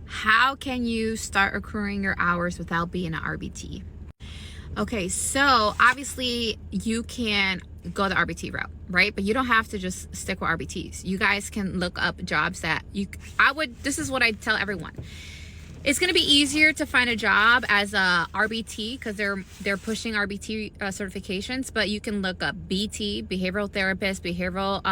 How can you start accruing your hours without being an RBT? Okay, so obviously you can go the RBT route, right? But you don't have to just stick with RBTs. You guys can look up jobs that this is what I tell everyone. It's going to be easier to find a job as a RBT because they're pushing RBT certifications, but you can look up BT, behavioral therapist, behavioral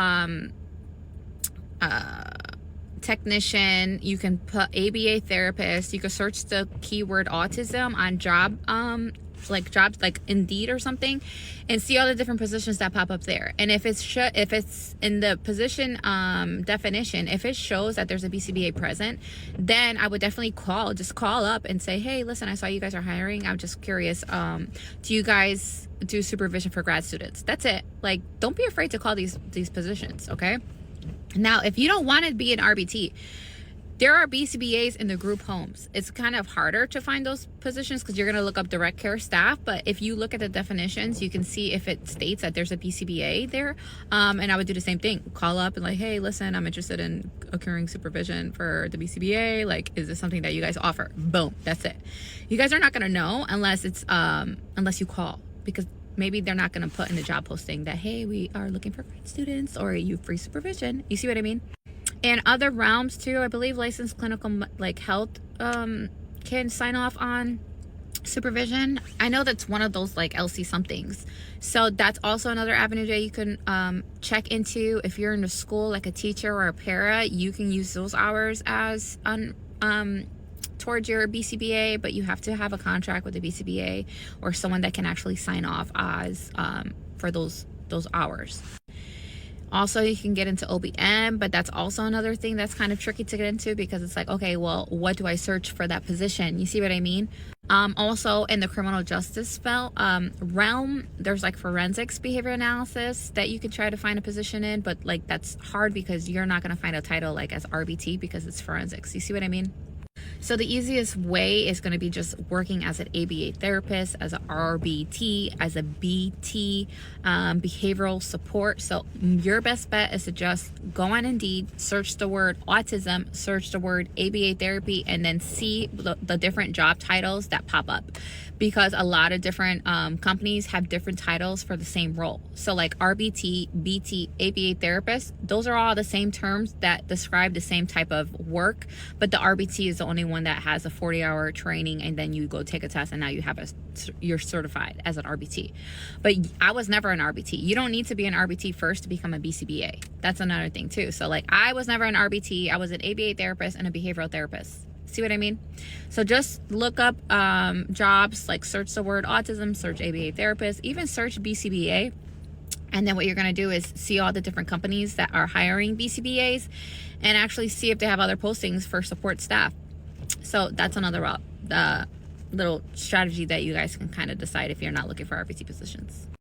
technician. You can put ABA therapist. You can search the keyword autism on jobs like Indeed or something, and see all the different positions that pop up there. And if it's in the position definition, if it shows that there's a BCBA present, then I would definitely call up and say, hey, listen, I saw you guys are hiring. I'm just curious, do you guys do supervision for grad students? That's it. Like, don't be afraid to call these positions. Okay, now if you don't want to be an RBT, there are BCBAs in the group homes. It's kind of harder to find those positions because you're going to look up direct care staff. But if you look at the definitions, you can see if it states that there's a BCBA there. And I would do the same thing. Call up and like, hey, listen, I'm interested in accruing supervision for the BCBA. Like, is this something that you guys offer? Boom. That's it. You guys are not going to know unless you call, because maybe they're not going to put in the job posting that, hey, we are looking for grad students or you free supervision. You see what I mean? And other realms too, I believe licensed clinical health can sign off on supervision. I know that's one of those like LC somethings. So that's also another avenue that you can check into. If you're in a school like a teacher or a para, you can use those hours as towards your BCBA, but you have to have a contract with the BCBA or someone that can actually sign off as for those hours. Also, you can get into OBM, but that's also another thing that's kind of tricky to get into because it's like, okay, well, what do I search for that position? You see what I mean? Also, in the criminal justice realm, there's like forensics behavior analysis that you could try to find a position in, but like that's hard because you're not going to find a title like as RBT because it's forensics. You see what I mean? So the easiest way is going to be just working as an ABA therapist, as an RBT, as a BT, behavioral support. So your best bet is to just go on Indeed, search the word autism, search the word ABA therapy, and then see the different job titles that pop up. Because a lot of different companies have different titles for the same role. So like RBT, BT, ABA therapist, those are all the same terms that describe the same type of work, but the RBT is the only one that has a 40-hour training, and then you go take a test and now you're certified as an RBT. But I was never an RBT. You don't need to be an RBT first to become a BCBA. That's another thing too. So like I was never an RBT. I was an ABA therapist and a behavioral therapist. See what I mean? So just look up jobs, like search the word autism, search ABA therapist, even search BCBA. And then what you're going to do is see all the different companies that are hiring BCBAs and actually see if they have other postings for support staff. So that's another little strategy that you guys can kind of decide if you're not looking for RBT positions.